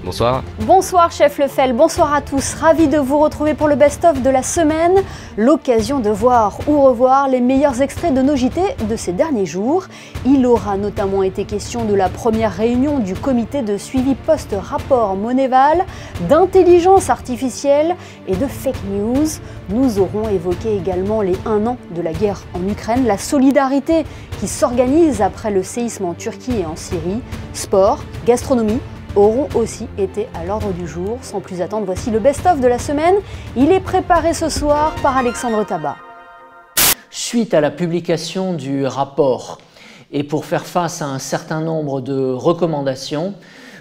Bonsoir. Bonsoir chef Lefel, bonsoir à tous. Ravi de vous retrouver pour le best-of de la semaine. L'occasion de voir ou revoir les meilleurs extraits de nos JT de ces derniers jours. Il aura notamment été question de la première réunion du comité de suivi post-rapport Moneyval, d'intelligence artificielle et de fake news. Nous aurons évoqué également les 1 an de la guerre en Ukraine, la solidarité qui s'organise après le séisme en Turquie et en Syrie, sport, gastronomie, auront aussi été à l'ordre du jour. Sans plus attendre, voici le best-of de la semaine. Il est préparé ce soir par Alexandre Tabat. Suite à la publication du rapport et pour faire face à un certain nombre de recommandations,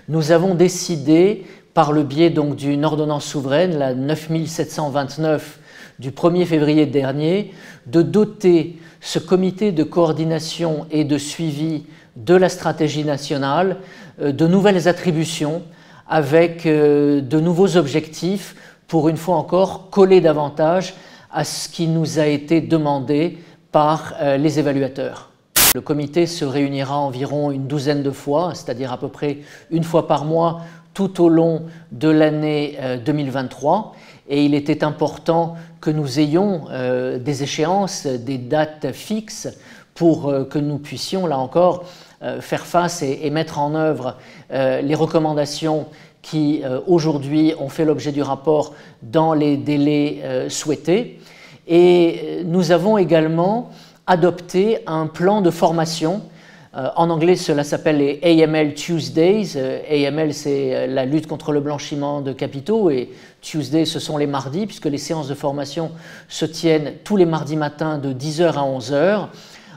nous avons décidé, par le biais donc d'une ordonnance souveraine, la 9729 du 1er février dernier, de doter ce comité de coordination et de suivi de la stratégie nationale de nouvelles attributions avec de nouveaux objectifs pour une fois encore coller davantage à ce qui nous a été demandé par les évaluateurs. Le comité se réunira environ une douzaine de fois, c'est-à-dire à peu près une fois par mois tout au long de l'année 2023 et il était important que nous ayons des échéances, des dates fixes pour que nous puissions là encore faire face et mettre en œuvre les recommandations qui aujourd'hui ont fait l'objet du rapport dans les délais souhaités. Et nous avons également adopté un plan de formation. En anglais, cela s'appelle les AML Tuesdays. AML, c'est la lutte contre le blanchiment de capitaux et Tuesday, ce sont les mardis, puisque les séances de formation se tiennent tous les mardis matins de 10h à 11h.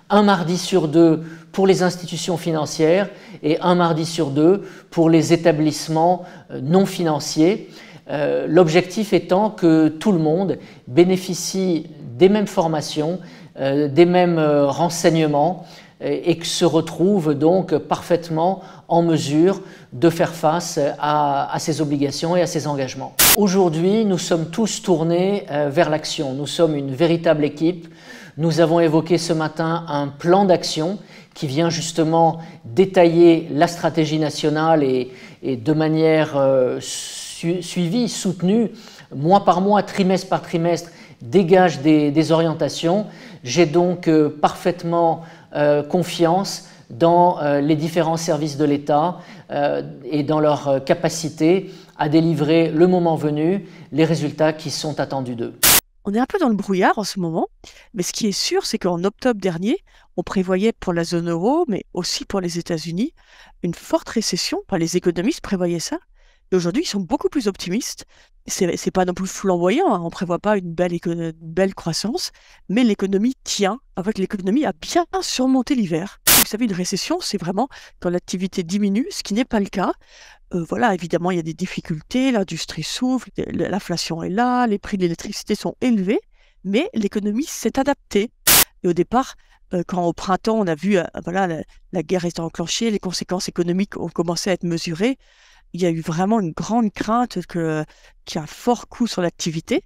Un mardi sur deux pour les institutions financières et un mardi sur deux pour les établissements non financiers. L'objectif étant que tout le monde bénéficie des mêmes formations, des mêmes renseignements et que se retrouve donc parfaitement en mesure de faire face à ses obligations et à ses engagements. Aujourd'hui, nous sommes tous tournés vers l'action. Nous sommes une véritable équipe. Nous avons évoqué ce matin un plan d'action qui vient justement détailler la stratégie nationale et de manière suivie, soutenue, mois par mois, trimestre par trimestre, dégage des orientations. J'ai donc parfaitement confiance dans les différents services de l'État et dans leur capacité à délivrer le moment venu les résultats qui sont attendus d'eux. On est un peu dans le brouillard en ce moment, mais ce qui est sûr, c'est qu'en octobre dernier, on prévoyait pour la zone euro, mais aussi pour les États-Unis, une forte récession. Enfin, les économistes prévoyaient ça. Et aujourd'hui, ils sont beaucoup plus optimistes. C'est pas non plus flamboyant, hein. On ne prévoit pas une belle croissance, mais l'économie tient. En fait, l'économie a bien surmonté l'hiver. Vous savez, une récession, c'est vraiment quand l'activité diminue, ce qui n'est pas le cas. Voilà, évidemment, il y a des difficultés, l'industrie souffre, l'inflation est là, les prix de l'électricité sont élevés, mais l'économie s'est adaptée. Et au départ, quand au printemps, on a vu voilà, la guerre étant enclenchée, les conséquences économiques ont commencé à être mesurées, il y a eu vraiment une grande crainte qu'il y ait un fort coût sur l'activité.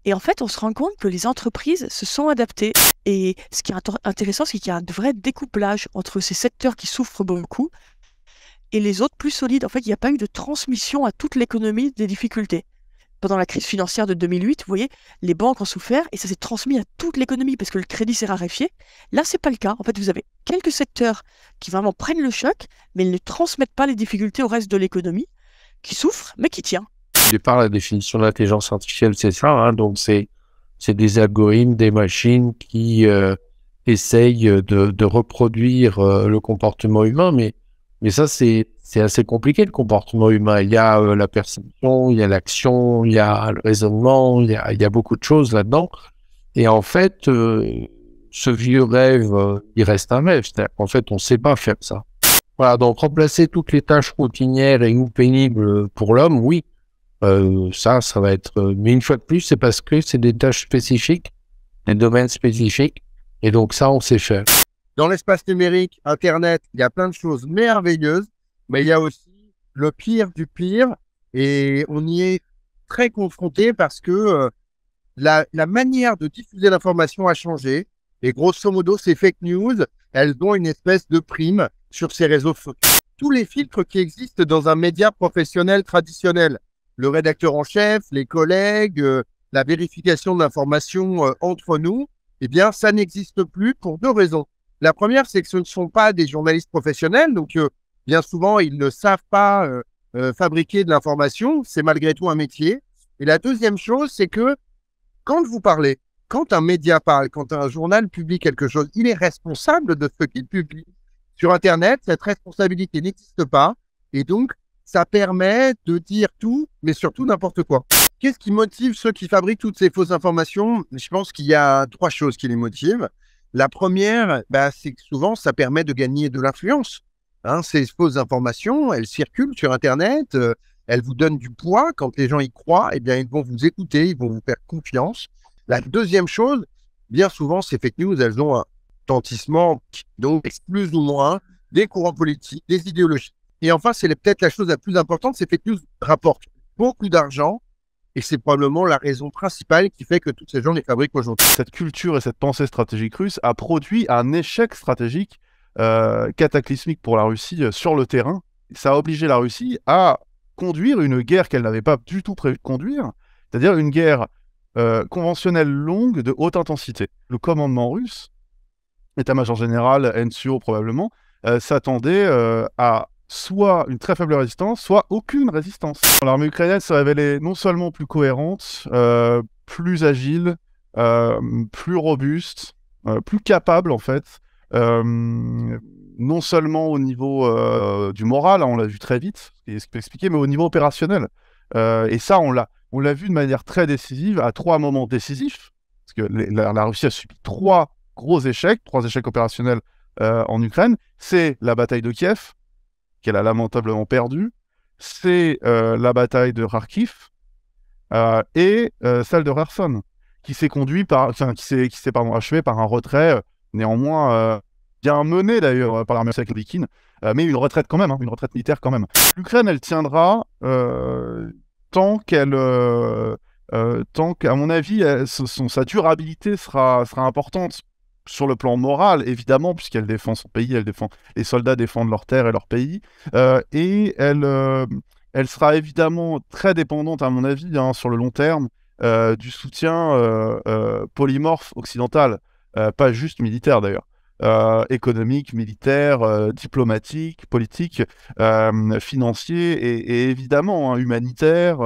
Et en fait, on se rend compte que les entreprises se sont adaptées. Et ce qui est intéressant, c'est qu'il y a un vrai découplage entre ces secteurs qui souffrent beaucoup et les autres plus solides. En fait, il n'y a pas eu de transmission à toute l'économie des difficultés. Pendant la crise financière de 2008, vous voyez, les banques ont souffert et ça s'est transmis à toute l'économie parce que le crédit s'est raréfié. Là, c'est pas le cas. En fait, vous avez quelques secteurs qui vraiment prennent le choc, mais ils ne transmettent pas les difficultés au reste de l'économie, qui souffre, mais qui tient. Au départ, la définition de l'intelligence artificielle, c'est ça, hein, donc c'est des algorithmes, des machines qui essayent de reproduire le comportement humain, mais ça, c'est assez compliqué, le comportement humain. Il y a la perception, il y a l'action, il y a le raisonnement, il y a beaucoup de choses là-dedans. Et en fait, ce vieux rêve, il reste un rêve. C'est-à-dire qu'en fait, on ne sait pas faire ça. Voilà, donc remplacer toutes les tâches routinières et ou pénibles pour l'homme, oui, ça va être... mais une fois de plus, c'est parce que c'est des tâches spécifiques, des domaines spécifiques, et donc ça, on sait faire. Dans l'espace numérique, Internet, il y a plein de choses merveilleuses, mais il y a aussi le pire du pire, et on y est très confronté parce que la manière de diffuser l'information a changé, et grosso modo, ces fake news, elles ont une espèce de prime sur ces réseaux sociaux. tous les filtres qui existent dans un média professionnel traditionnel. Le rédacteur en chef, les collègues, la vérification de l'information entre nous, eh bien, ça n'existe plus pour 2 raisons. La première, c'est que ce ne sont pas des journalistes professionnels, donc bien souvent, ils ne savent pas fabriquer de l'information. C'est malgré tout un métier. Et la deuxième chose, c'est que quand vous parlez, quand un média parle, quand un journal publie quelque chose, il est responsable de ce qu'il publie. Sur Internet, cette responsabilité n'existe pas. Et donc, ça permet de dire tout, mais surtout n'importe quoi. Qu'est-ce qui motive ceux qui fabriquent toutes ces fausses informations? Je pense qu'il y a 3 choses qui les motivent. La première, c'est que souvent, ça permet de gagner de l'influence. Ces fausses informations, elles circulent sur Internet, elles vous donnent du poids. Quand les gens y croient, eh bien, ils vont vous écouter, ils vont vous faire confiance. La deuxième chose, bien souvent, ces fake news, elles ont un retentissement, donc plus ou moins des courants politiques, des idéologies. Et enfin, c'est peut-être la chose la plus importante, ces fake news rapportent beaucoup d'argent et c'est probablement la raison principale qui fait que tous ces gens les fabriquent aujourd'hui. Cette culture et cette pensée stratégique russe a produit un échec stratégique cataclysmique pour la Russie sur le terrain. Ça a obligé la Russie à conduire une guerre qu'elle n'avait pas du tout prévu de conduire, c'est-à-dire une guerre conventionnelle longue de haute intensité. Le commandement russe, état-major général, NCO probablement, s'attendait à soit une très faible résistance, soit aucune résistance. L'armée ukrainienne s'est révélée non seulement plus cohérente, plus agile, plus robuste, plus capable en fait, non seulement au niveau du moral, on l'a vu très vite, ce qui peut expliquer, mais au niveau opérationnel. Et ça, on l'a vu de manière très décisive, à 3 moments décisifs, parce que la Russie a subi 3 gros échecs, 3 échecs opérationnels en Ukraine. C'est la bataille de Kiev, qu'elle a lamentablement perdue, c'est la bataille de Kharkiv et celle de Kherson, qui s'est achevée par un retrait néanmoins bien mené d'ailleurs par l'armée américaine, mais une retraite quand même, une retraite militaire quand même. L'Ukraine, elle tiendra tant qu'à mon avis, sa durabilité sera importante. Sur le plan moral, évidemment, puisqu'elle défend son pays, les soldats défendent leur terre et leur pays, et elle sera évidemment très dépendante, à mon avis, sur le long terme, du soutien polymorphe occidental, pas juste militaire d'ailleurs, économique, militaire, diplomatique, politique, financier et évidemment humanitaire.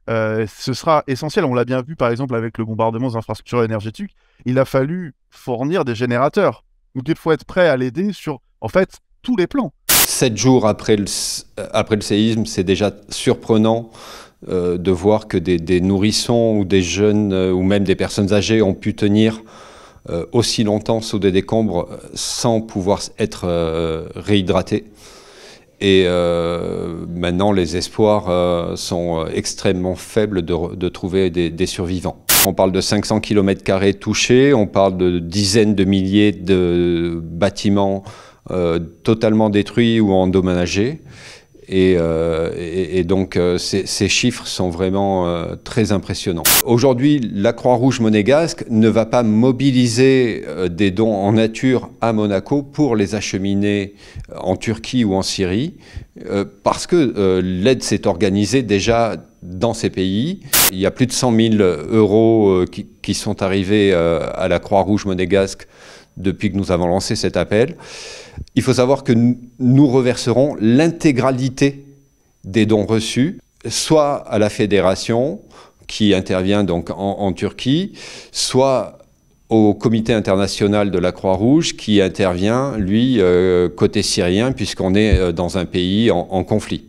Ce sera essentiel. On l'a bien vu par exemple avec le bombardement des infrastructures énergétiques. Il a fallu fournir des générateurs. Donc il faut être prêt à l'aider sur en fait tous les plans. 7 jours après le séisme, c'est déjà surprenant de voir que des nourrissons ou des jeunes ou même des personnes âgées ont pu tenir aussi longtemps sous des décombres sans pouvoir être réhydratés. Et maintenant, les espoirs sont extrêmement faibles de trouver des survivants. On parle de 500 km² touchés, on parle de dizaines de milliers de bâtiments totalement détruits ou endommagés. Et donc, ces chiffres sont vraiment très impressionnants. Aujourd'hui, la Croix-Rouge monégasque ne va pas mobiliser des dons en nature à Monaco pour les acheminer en Turquie ou en Syrie, parce que l'aide s'est organisée déjà dans ces pays. Il y a plus de 100 000 € qui sont arrivés à la Croix-Rouge monégasque depuis que nous avons lancé cet appel. Il faut savoir que nous reverserons l'intégralité des dons reçus, soit à la fédération qui intervient donc en Turquie, soit au comité international de la Croix-Rouge qui intervient, lui, côté syrien, puisqu'on est dans un pays en conflit.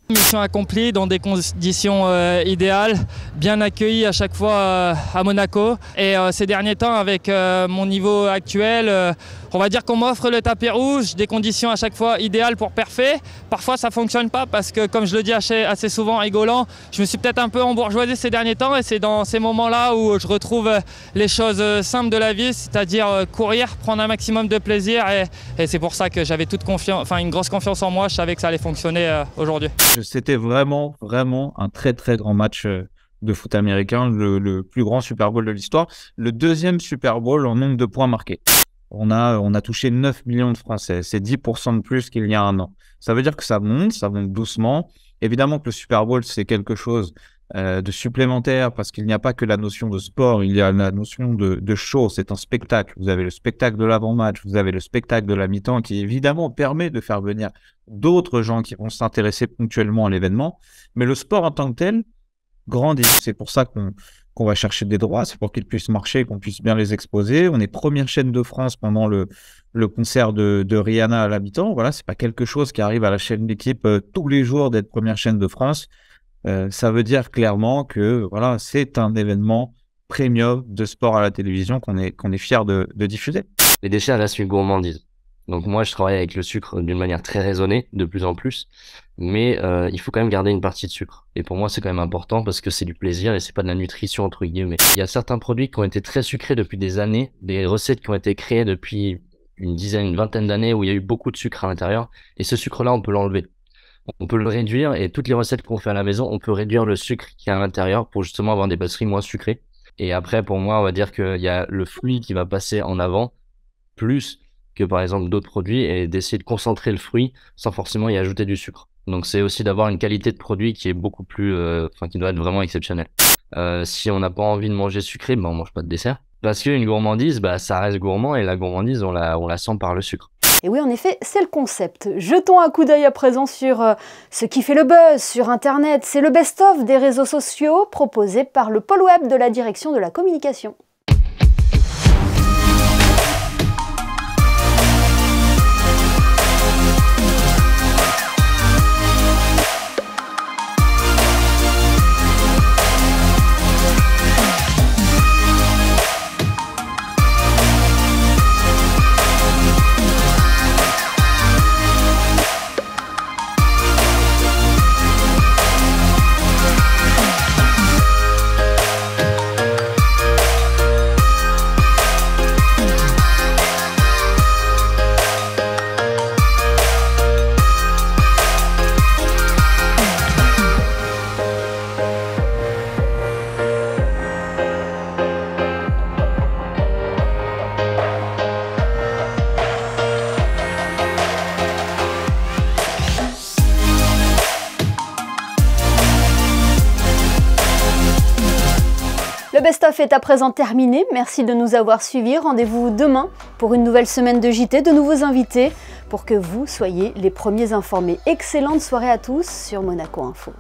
Mission accomplie dans des conditions idéales, bien accueilli à chaque fois à Monaco. Et ces derniers temps, avec mon niveau actuel, on va dire qu'on m'offre le tapis rouge, des conditions à chaque fois idéales pour perfer. Parfois ça ne fonctionne pas parce que, comme je le dis assez souvent rigolant, je me suis peut-être un peu embourgeoisé ces derniers temps et c'est dans ces moments-là où je retrouve les choses simples de la vie, c'est-à-dire courir, prendre un maximum de plaisir et c'est pour ça que j'avais une grosse confiance en moi, je savais que ça allait fonctionner aujourd'hui. C'était vraiment un très grand match de foot américain, le plus grand Super Bowl de l'histoire, le 2e Super Bowl en nombre de points marqués. on a touché 9 millions de Français. C'est 10% de plus qu'il y a un an. Ça veut dire que ça monte doucement. Évidemment que le Super Bowl, c'est quelque chose de supplémentaire parce qu'il n'y a pas que la notion de sport, il y a la notion de show, c'est un spectacle. Vous avez le spectacle de l'avant-match, vous avez le spectacle de la mi-temps qui évidemment permet de faire venir d'autres gens qui vont s'intéresser ponctuellement à l'événement. Mais le sport en tant que tel grandit. C'est pour ça qu'on va chercher des droits, c'est pour qu'ils puissent marcher, qu'on puisse bien les exposer. On est première chaîne de France pendant le concert de Rihanna à la mi-temps. Voilà, c'est pas quelque chose qui arrive à la chaîne d'équipe tous les jours d'être première chaîne de France. Ça veut dire clairement que voilà, c'est un événement premium de sport à la télévision qu'on est fier de diffuser. Les déchets restent une gourmandise. Donc moi, je travaille avec le sucre d'une manière très raisonnée, de plus en plus, mais il faut quand même garder une partie de sucre. Et pour moi, c'est quand même important parce que c'est du plaisir et c'est pas de la nutrition entre guillemets. Il y a certains produits qui ont été très sucrés depuis des années, des recettes qui ont été créées depuis une vingtaine d'années où il y a eu beaucoup de sucre à l'intérieur. Et ce sucre-là, on peut l'enlever. On peut le réduire et toutes les recettes qu'on fait à la maison, on peut réduire le sucre qui est à l'intérieur pour justement avoir des pâtisseries moins sucrées. Et après, pour moi, on va dire qu'il y a le fruit qui va passer en avant plus que par exemple d'autres produits et d'essayer de concentrer le fruit sans forcément y ajouter du sucre. Donc c'est aussi d'avoir une qualité de produit qui est beaucoup plus, qui doit être vraiment exceptionnelle. Si on n'a pas envie de manger sucré, on mange pas de dessert. Parce qu'une gourmandise, ça reste gourmand et la gourmandise, on la sent par le sucre. Et oui, en effet, c'est le concept. Jetons un coup d'œil à présent sur ce qui fait le buzz sur Internet. C'est le best-of des réseaux sociaux proposé par le pôle web de la direction de la communication. Le best-of est à présent terminé. Merci de nous avoir suivis. Rendez-vous demain pour une nouvelle semaine de JT, de nouveaux invités, pour que vous soyez les premiers informés. Excellente soirée à tous sur Monaco Info.